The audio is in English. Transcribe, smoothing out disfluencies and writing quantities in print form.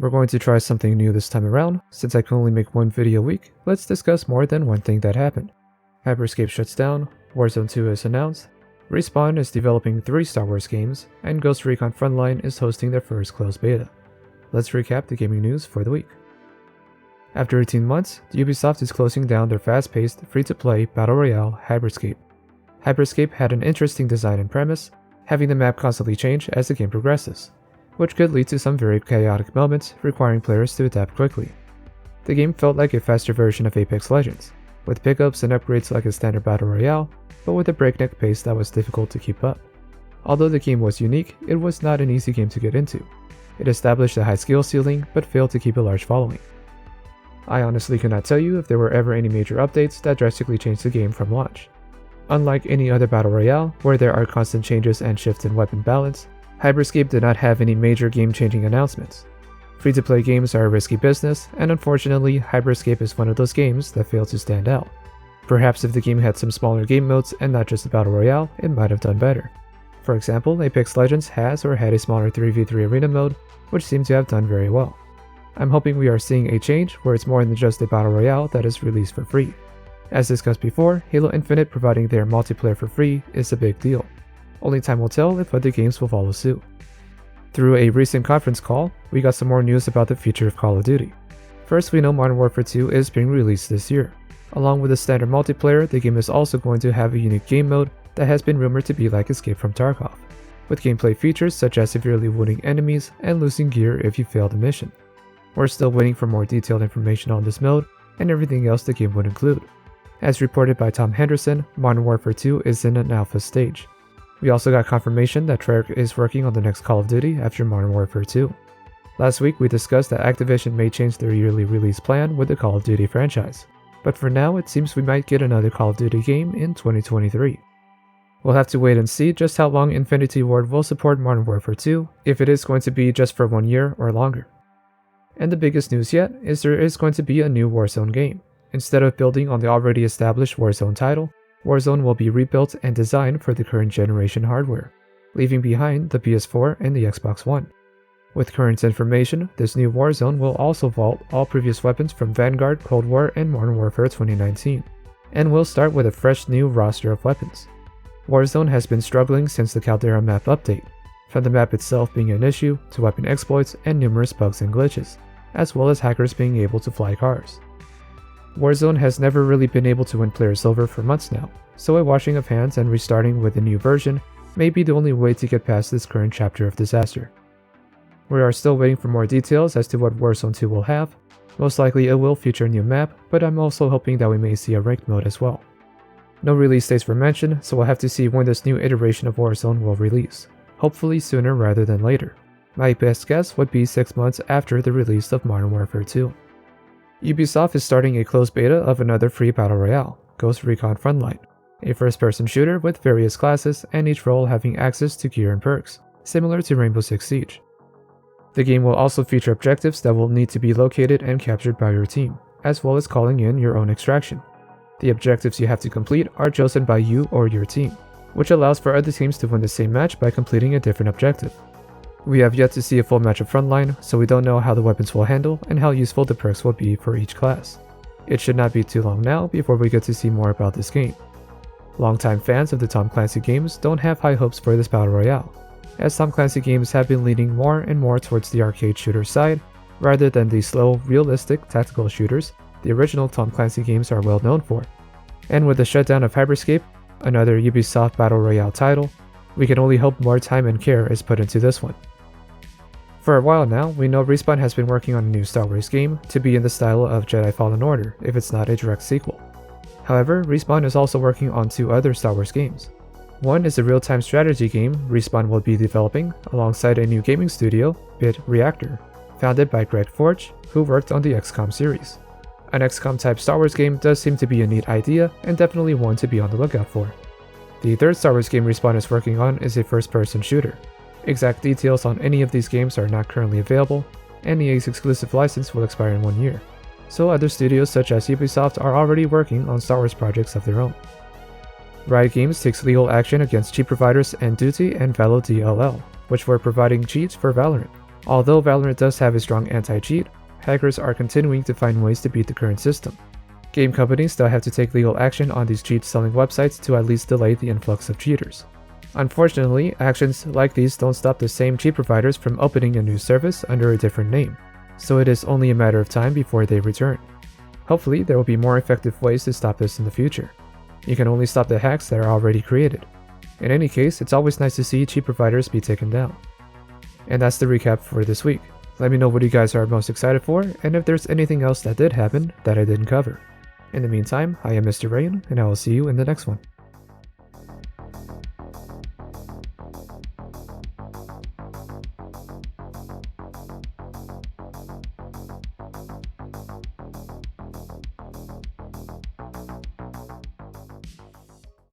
We're going to try something new this time around. Since I can only make one video a week, let's discuss more than one thing that happened. Hyperscape shuts down, Warzone 2 is announced, Respawn is developing 3 Star Wars games, and Recon Frontline is hosting their first closed beta. Let's recap the gaming news for the week. After 18 months, Ubisoft is closing down their fast-paced, free-to-play Battle Royale Hyperscape. Hyperscape had an interesting design and premise, having the map constantly change as the game progresses, which could lead to some very chaotic moments requiring players to adapt quickly. The game felt like a faster version of Apex Legends, with pickups and upgrades like a standard Battle Royale, but with a breakneck pace that was difficult to keep up. Although the game was unique, it was not an easy game to get into. It established a high skill ceiling, but failed to keep a large following. I honestly cannot tell you if there were ever any major updates that drastically changed the game from launch. Unlike any other Battle Royale, where there are constant changes and shifts in weapon balance, Hyperscape did not have any major game-changing announcements. Free-to-play games are a risky business, and unfortunately, Hyperscape is one of those games that fail to stand out. Perhaps if the game had some smaller game modes and not just a Battle Royale, it might have done better. For example, Apex Legends has or had a smaller 3v3 arena mode, which seemed to have done very well. I'm hoping we are seeing a change where it's more than just a Battle Royale that is released for free. As discussed before, Halo Infinite providing their multiplayer for free is a big deal. Only time will tell if other games will follow suit. Through a recent conference call, we got some more news about the future of Call of Duty. First, we know Modern Warfare 2 is being released this year. Along with the standard multiplayer, the game is also going to have a unique game mode that has been rumored to be like Escape from Tarkov, with gameplay features such as severely wounding enemies and losing gear if you fail the mission. We're still waiting for more detailed information on this mode and everything else the game would include. As reported by Tom Henderson, Modern Warfare 2 is in an alpha stage. We also got confirmation that Treyarch is working on the next Call of Duty after Modern Warfare 2. Last week we discussed that Activision may change their yearly release plan with the Call of Duty franchise, but for now it seems we might get another Call of Duty game in 2023. We'll have to wait and see just how long Infinity Ward will support Modern Warfare 2, if it is going to be just for 1 year or longer. And the biggest news yet is there is going to be a new Warzone game. Instead of building on the already established Warzone title, Warzone will be rebuilt and designed for the current generation hardware, leaving behind the PS4 and the Xbox One. With current information, this new Warzone will also vault all previous weapons from Vanguard, Cold War, and Modern Warfare 2019, and will start with a fresh new roster of weapons. Warzone has been struggling since the Caldera map update, from the map itself being an issue to weapon exploits and numerous bugs and glitches, as well as hackers being able to fly cars. Warzone has never really been able to win players over for months now, so a washing of hands and restarting with a new version may be the only way to get past this current chapter of disaster. We are still waiting for more details as to what Warzone 2 will have. Most likely it will feature a new map, but I'm also hoping that we may see a ranked mode as well. No release dates were mentioned, so we'll have to see when this new iteration of Warzone will release, hopefully sooner rather than later. My best guess would be 6 months after the release of Modern Warfare 2. Ubisoft is starting a closed beta of another free Battle Royale, Recon Frontline, a first-person shooter with various classes and each role having access to gear and perks, similar to Rainbow Six Siege. The game will also feature objectives that will need to be located and captured by your team, as well as calling in your own extraction. The objectives you have to complete are chosen by you or your team, which allows for other teams to win the same match by completing a different objective. We have yet to see a full match of Frontline, so we don't know how the weapons will handle and how useful the perks will be for each class. It should not be too long now before we get to see more about this game. Longtime fans of the Tom Clancy games don't have high hopes for this Battle Royale, as Tom Clancy games have been leaning more and more towards the arcade shooter side, rather than the slow, realistic tactical shooters the original Tom Clancy games are well known for. And with the shutdown of Hyperscape, another Ubisoft Battle Royale title, we can only hope more time and care is put into this one. For a while now, we know Respawn has been working on a new Star Wars game to be in the style of Jedi Fallen Order if it's not a direct sequel. However, Respawn is also working on 2 other Star Wars games. One is a real-time strategy game Respawn will be developing alongside a new gaming studio, Bit Reactor, founded by Greg Forge, who worked on the XCOM series. An XCOM-type Star Wars game does seem to be a neat idea and definitely one to be on the lookout for. The third Star Wars game Respawn is working on is a first-person shooter. Exact details on any of these games are not currently available, and EA's exclusive license will expire in 1 year, so other studios such as Ubisoft are already working on Star Wars projects of their own. Riot Games takes legal action against cheat providers and Duty and Valo DLL, which were providing cheats for Valorant. Although Valorant does have a strong anti-cheat, hackers are continuing to find ways to beat the current system. Game companies still have to take legal action on these cheat-selling websites to at least delay the influx of cheaters. Unfortunately, actions like these don't stop the same cheat providers from opening a new service under a different name, so it is only a matter of time before they return. Hopefully, there will be more effective ways to stop this in the future. You can only stop the hacks that are already created. In any case, it's always nice to see cheat providers be taken down. And that's the recap for this week. Let me know what you guys are most excited for, and if there's anything else that did happen that I didn't cover. In the meantime, I am Mr. Rain, and I will see you in the next one.